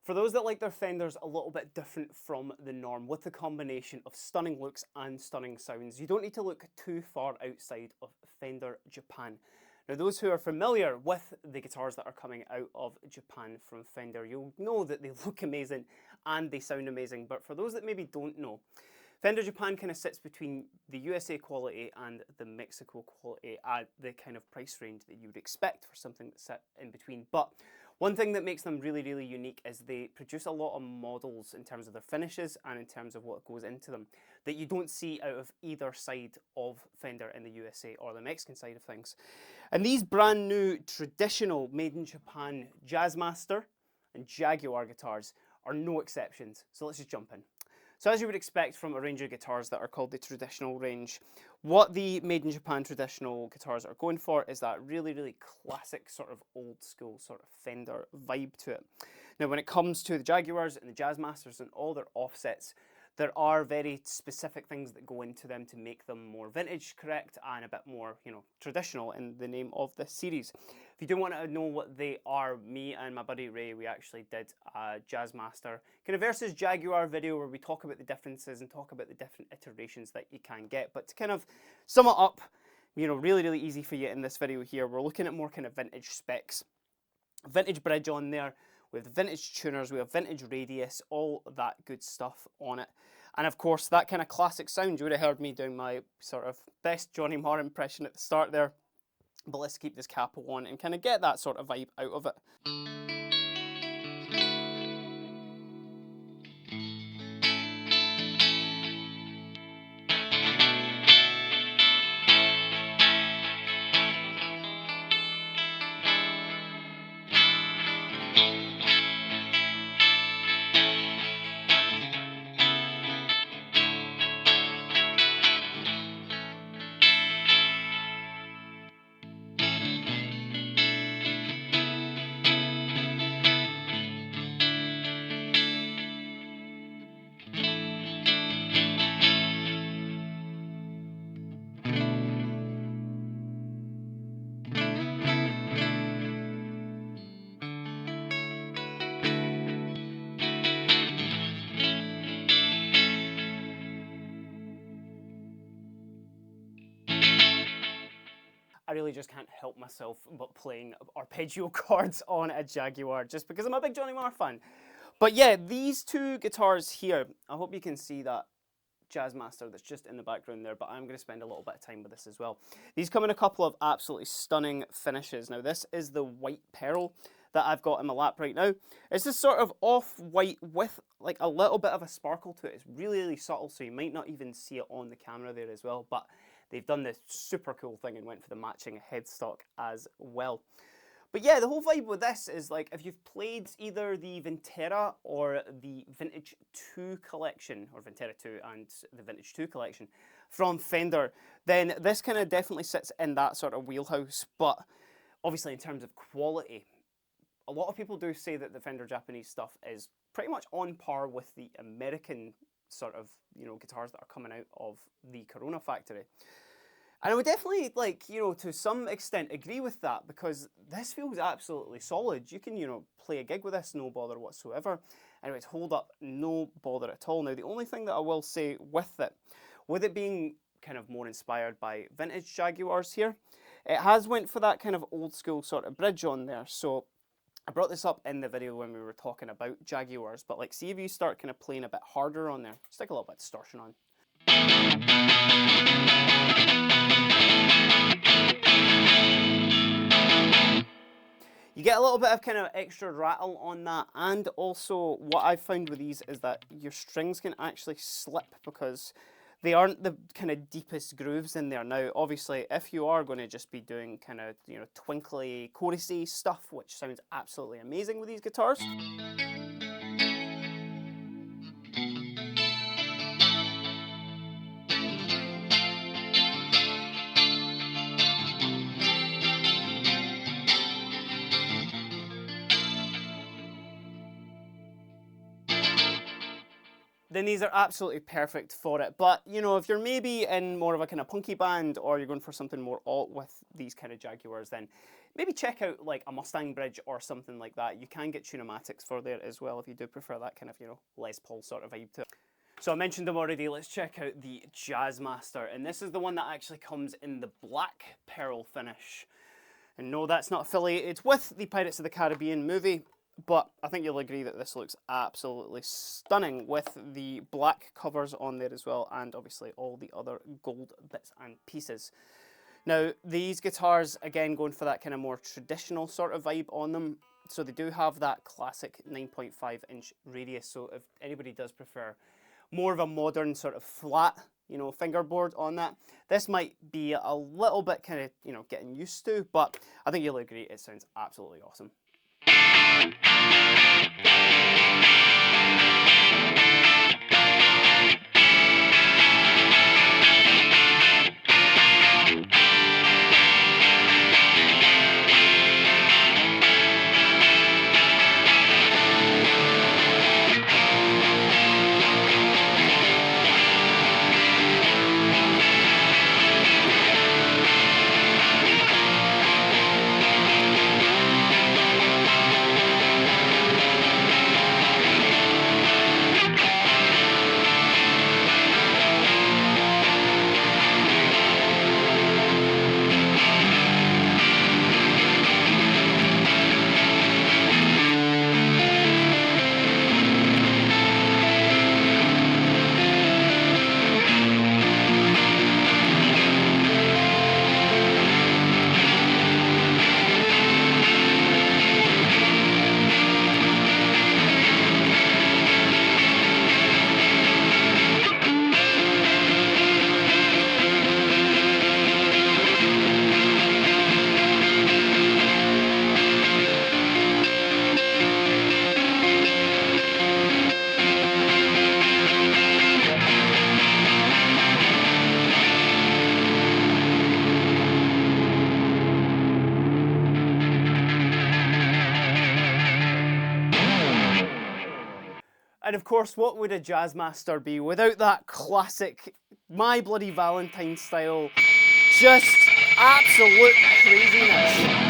For those that like their Fenders a little bit different from the norm, with the combination of stunning looks and stunning sounds, you don't need to look too far outside of Fender Japan. Now, those who are familiar with the guitars that are coming out of Japan from Fender, you'll know that they look amazing and they sound amazing. But for those that maybe don't know, Fender Japan kind of sits between the USA quality and the Mexico quality at the kind of price range that you would expect for something that's set in between. But one thing that makes them really, really unique is they produce a lot of models in terms of their finishes and in terms of what goes into them that you don't see out of either side of Fender in the USA or the Mexican side of things. And these brand new traditional made in Japan Jazzmaster and Jaguar guitars are no exceptions. So let's just jump in. So as you would expect from a range of guitars that are called the traditional range, what the made in Japan traditional guitars are going for is that really, really classic sort of old school sort of Fender vibe to it. Now, when it comes to the Jaguars and the Jazzmasters and all their offsets, there are very specific things that go into them to make them more vintage correct and a bit more, traditional in the name of this series. If you do want to know what they are, me and my buddy Ray, we actually did a Jazzmaster kind of versus Jaguar video where we talk about the differences and talk about the different iterations that you can get. But to kind of sum it up, really, really easy for you in this video here, we're looking at more kind of vintage specs. Vintage bridge on there, we have the vintage tuners, we have vintage radius, all that good stuff on it. And of course, that kind of classic sound, you would have heard me doing my sort of best Johnny Marr impression at the start there. But let's keep this capo on and kind of get that sort of vibe out of it. I really just can't help myself but playing arpeggio chords on a Jaguar just because I'm a big Johnny Marr fan. But yeah, these two guitars here, I hope you can see that Jazzmaster that's just in the background there, but I'm going to spend a little bit of time with this as well. These come in a couple of absolutely stunning finishes. Now, this is the white pearl that I've got in my lap right now. It's this sort of off-white with like a little bit of a sparkle to it. It's really, really subtle, so you might not even see it on the camera there as well, but they've done this super cool thing and went for the matching headstock as well. But yeah, the whole vibe with this is like if you've played either the Vintera or the Vintage 2 collection, or Vintera 2 and the Vintage 2 collection from Fender, then this kind of definitely sits in that sort of wheelhouse. But obviously in terms of quality, a lot of people do say that the Fender Japanese stuff is pretty much on par with the American sort of, guitars that are coming out of the Corona factory. And I would definitely, to some extent agree with that because this feels absolutely solid. You can, play a gig with this, no bother whatsoever. And it would hold up no bother at all. Now, the only thing that I will say with it being kind of more inspired by vintage Jaguars here, it has went for that kind of old school sort of bridge on there. So I brought this up in the video when we were talking about Jaguars, but see if you start kind of playing a bit harder on there, stick a little bit of distortion on. You get a little bit of kind of extra rattle on that, and also what I've found with these is that your strings can actually slip because they aren't the kind of deepest grooves in there. Now, obviously, if you are going to just be doing kind of, twinkly, chorusy stuff, which sounds absolutely amazing with these guitars, then these are absolutely perfect for it. But, you know, if you're maybe in more of a kind of punky band, or you're going for something more alt with these kind of Jaguars, then maybe check out like a Mustang bridge or something like that. You can get Tune-o-matics for there as well if you do prefer that kind of, you know, Les Paul sort of vibe to it. So I mentioned them already, let's check out the Jazzmaster. And this is the one that actually comes in the black pearl finish. And no, that's not affiliated with the Pirates of the Caribbean movie, but I think you'll agree that this looks absolutely stunning with the black covers on there as well, and obviously all the other gold bits and pieces. Now, these guitars, again, going for that kind of more traditional sort of vibe on them. So they do have that classic 9.5-inch radius, so if anybody does prefer more of a modern sort of flat, you know, fingerboard on that, this might be a little bit kind of, you know, getting used to, but I think you'll agree it sounds absolutely awesome. And of course, what would a Jazzmaster be without that classic My Bloody Valentine style, just absolute craziness.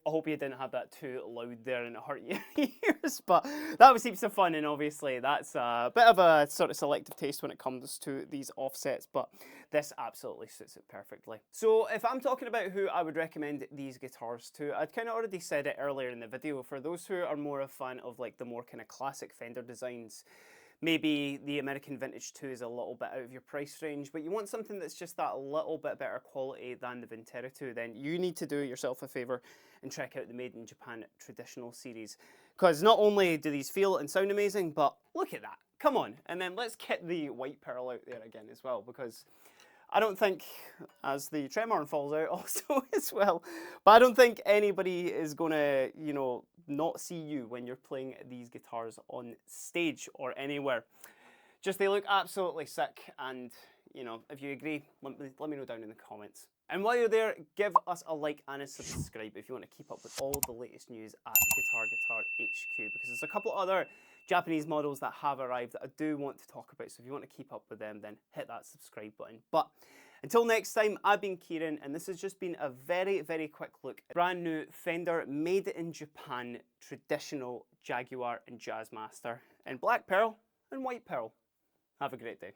I hope you didn't have that too loud there and it hurt your ears, but that was heaps of fun, and obviously that's a bit of a sort of selective taste when it comes to these offsets, but this absolutely suits it perfectly. So if I'm talking about who I would recommend these guitars to, I'd kind of already said it earlier in the video. For those who are more a fan of like the more kind of classic Fender designs, maybe the American Vintage 2 is a little bit out of your price range, but you want something that's just that little bit better quality than the Vintera 2, then you need to do yourself a favour and check out the Made in Japan Traditional series. Because not only do these feel and sound amazing, but look at that, come on. And then let's get the white pearl out there again as well, because I don't think, as the tremor falls out also as well, but I don't think anybody is going to, you know, not see you when you're playing these guitars on stage or anywhere. Just they look absolutely sick, and, you know, if you agree, let me know down in the comments. And while you're there, give us a like and a subscribe if you want to keep up with all the latest news at Guitar HQ, because there's a couple other Japanese models that have arrived that I do want to talk about, so if you want to keep up with them, then hit that subscribe button. But until next time, I've been Kieran, and this has just been a very, very quick look at brand new Fender Made in Japan Traditional Jaguar and Jazzmaster in black pearl and white pearl. Have a great day.